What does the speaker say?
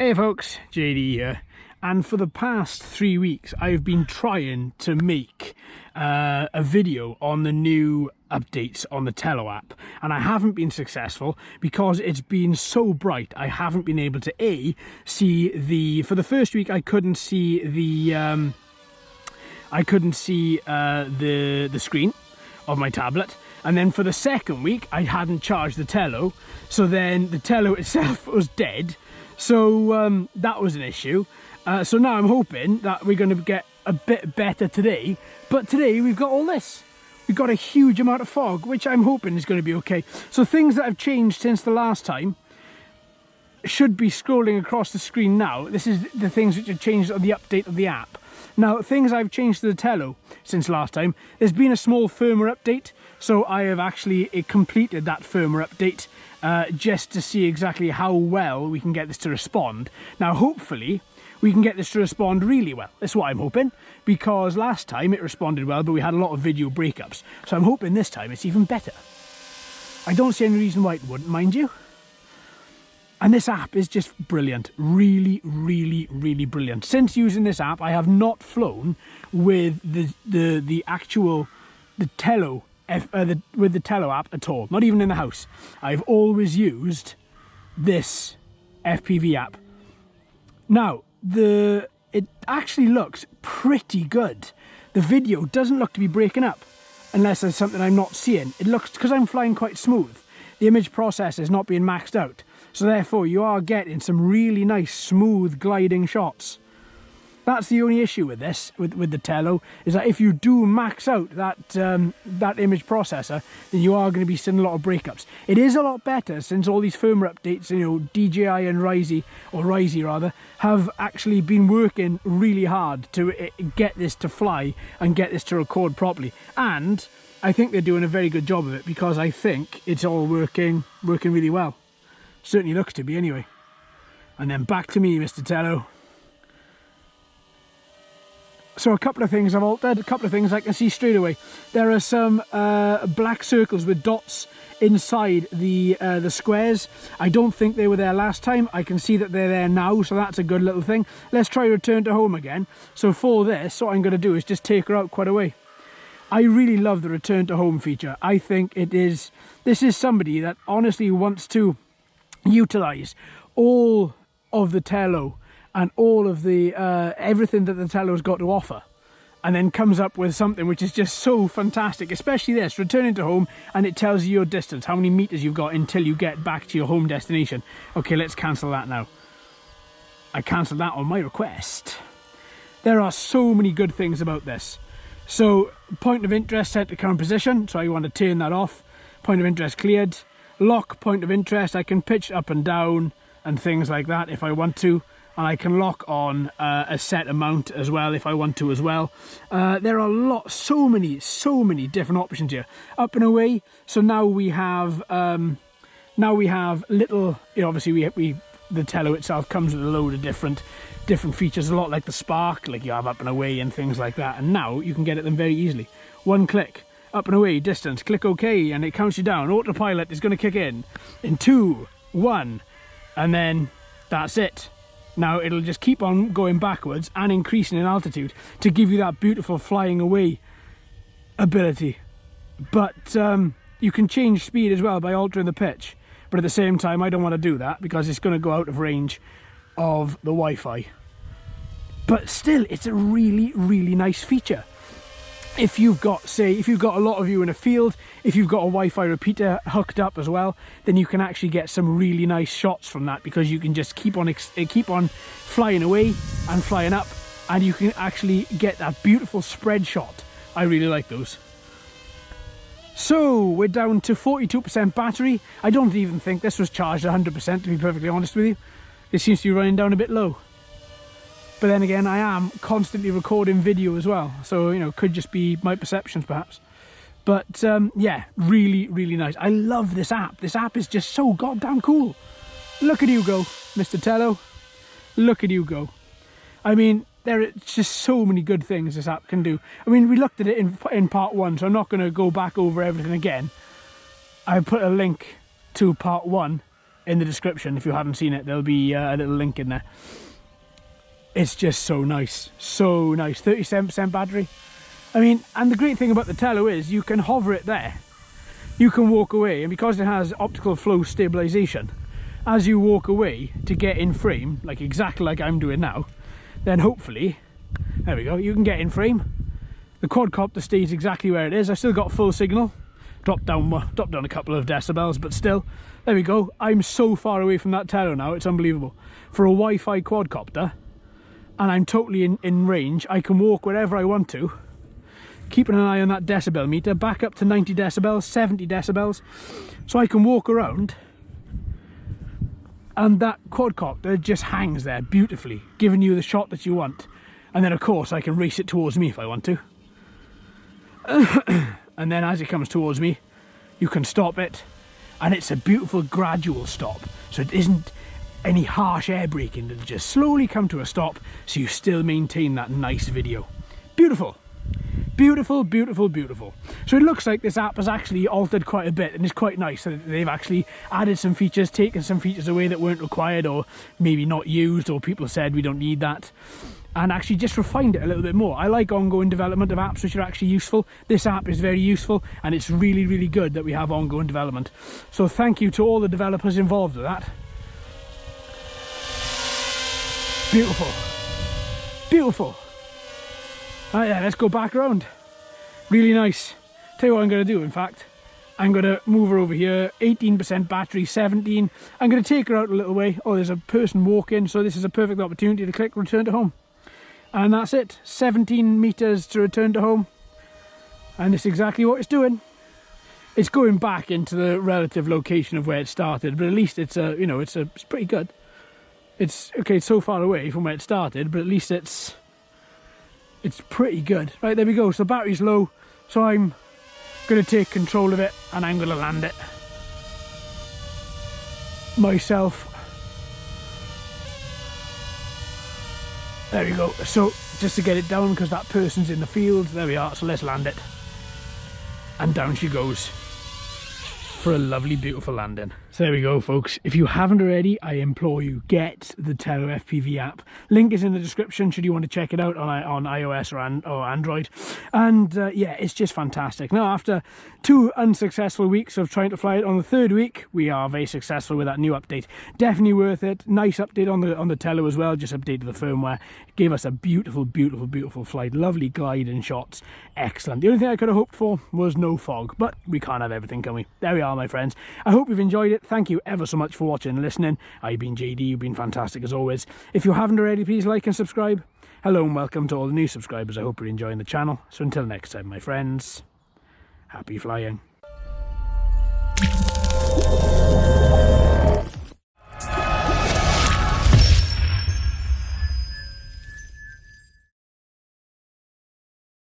Hey folks, JD here, and for the past 3 weeks I've been trying to make a video on the new updates on the Tello app, and I haven't been successful because it's been so bright. I haven't been able to see for the first week I couldn't see the the screen of my tablet, and then for the second week I hadn't charged the Tello, so then the Tello itself was dead. So that was an issue. So now I'm hoping that we're going to get a bit better today. But today we've got all this. We've got a huge amount of fog, which I'm hoping is going to be okay. So things that have changed since the last time should be scrolling across the screen now. This is the things which have changed on the update of the app. Now, things I've changed to the Tello since last time. There's been a small firmware update. So I have actually completed that firmware update just to see exactly how well we can get this to respond. Now, hopefully, we can get this to respond really well. That's what I'm hoping, because last time it responded well, but we had a lot of video breakups. So I'm hoping this time it's even better. I don't see any reason why it wouldn't, mind you. And this app is just brilliant. Really, really, really brilliant. Since using this app, I have not flown with the Tello with the Tello app at all, not even in the house. I've always used this FPV app. Now, it actually looks pretty good. The video doesn't look to be breaking up, unless there's something I'm not seeing. It looks, because I'm flying quite smooth, the image processor is not being maxed out, so therefore you are getting some really nice smooth gliding shots. That's the only issue with this, with the Tello, is that if you do max out that that image processor, then you are going to be seeing a lot of breakups. It is a lot better since all these firmware updates, you know, DJI and Risey rather, have actually been working really hard to get this to fly and get this to record properly. And I think they're doing a very good job of it, because I think it's all working really well. Certainly looks to be anyway. And then back to me, Mr. Tello. So a couple of things I've altered, a couple of things I can see straight away. There are some black circles with dots inside the squares. I don't think they were there last time. I can see that they're there now, so that's a good little thing. Let's try return to home again. So for this, what I'm going to do is just take her out quite a way. I really love the return to home feature. I think this is somebody that honestly wants to utilise all of the Tello and all of the everything that the Tello's got to offer, and then comes up with something which is just so fantastic, especially this, returning to home, and it tells you your distance, how many meters you've got until you get back to your home destination. Okay, let's cancel that now. I cancelled that on my request. There are so many good things about this. So, point of interest set to current position, so I want to turn that off. Point of interest cleared. Lock point of interest, I can pitch up and down and things like that if I want to. And I can lock on a set amount as well if I want to as well. There are so many different options here. Up and away. So now we have little. You know, obviously the Tello itself comes with a load of different features. A lot like the Spark, like you have up and away and things like that. And now you can get at them very easily. One click, up and away, distance. Click OK, and it counts you down. Autopilot is going to kick in 2, 1, and then that's it. Now it'll just keep on going backwards and increasing in altitude to give you that beautiful flying away ability. But you can change speed as well by altering the pitch. But at the same time, I don't want to do that because it's going to go out of range of the Wi-Fi. But still, it's a really, really nice feature. If you've got a lot of you in a field, if you've got a Wi-Fi repeater hooked up as well, then you can actually get some really nice shots from that, because you can just keep on flying away and flying up, and you can actually get that beautiful spread shot. I really like those. So we're down to 42% battery. I don't even think this was charged 100%, to be perfectly honest with you. It seems to be running down a bit low. But then again, I am constantly recording video as well, so, you know, could just be my perceptions perhaps. But yeah, really, really nice. I love this app. This app is just so goddamn cool. Look at you go, Mr. Tello. Look at you go. I mean, there are just so many good things this app can do. I mean, we looked at it in part 1, so I'm not going to go back over everything again. I put a link to part 1 in the description. If you haven't seen it, there'll be a little link in there. It's just so nice, so nice. 37% battery. I mean, and the great thing about the Tello is you can hover it there. You can walk away, and because it has optical flow stabilization, as you walk away to get in frame, like exactly like I'm doing now, then hopefully, there we go, you can get in frame. The quadcopter stays exactly where it is. I still got full signal. Dropped down a couple of decibels, but still, there we go. I'm so far away from that Tello now, it's unbelievable. For a Wi-Fi quadcopter, and I'm totally in range, I can walk wherever I want to, keeping an eye on that decibel meter, back up to 90 decibels, 70 decibels, so I can walk around, and that quadcopter just hangs there beautifully, giving you the shot that you want. And then of course I can race it towards me if I want to. And then as it comes towards me, you can stop it, and it's a beautiful gradual stop, so it isn't any harsh air braking. It'll just slowly come to a stop, so you still maintain that nice video. Beautiful, beautiful, beautiful, beautiful. So it looks like this app has actually altered quite a bit, and it's quite nice that they've actually added some features, taken some features away that weren't required or maybe not used, or people said we don't need that, and actually just refined it a little bit more. I like ongoing development of apps which are actually useful. This app is very useful, and it's really, really good that we have ongoing development. So thank you to all the developers involved with that. Beautiful. Beautiful. Right, yeah, let's go back around. Really nice. Tell you what I'm going to do, in fact. I'm going to move her over here. 18% battery, 17. I'm going to take her out a little way. Oh, there's a person walking, so this is a perfect opportunity to click return to home. And that's it, 17 meters to return to home, and it's exactly what it's doing. It's going back into the relative location of where it started, but at least it's you know, it's pretty good. It's okay, it's so far away from where it started, but at least it's pretty good. Right, there we go. So the battery's low, so I'm going to take control of it, and I'm going to land it myself. There we go. So just to get it down, because that person's in the field, there we are. So let's land it, and down she goes for a lovely, beautiful landing. So there we go, folks. If you haven't already, I implore you, get the Tello FPV app. Link is in the description should you want to check it out on iOS or Android. And yeah, it's just fantastic. Now, after 2 unsuccessful weeks of trying to fly it, on the 3rd week, we are very successful with that new update. Definitely worth it. Nice update on the Tello as well. Just updated the firmware. It gave us a beautiful, beautiful, beautiful flight. Lovely glide and shots. Excellent. The only thing I could have hoped for was no fog, but we can't have everything, can we? There we are, my friends. I hope you've enjoyed it. Thank you ever so much for watching and listening. I've been JD, you've been fantastic as always. If you haven't already, please like and subscribe. Hello and welcome to all the new subscribers. I hope you're enjoying the channel. So until next time, my friends, happy flying.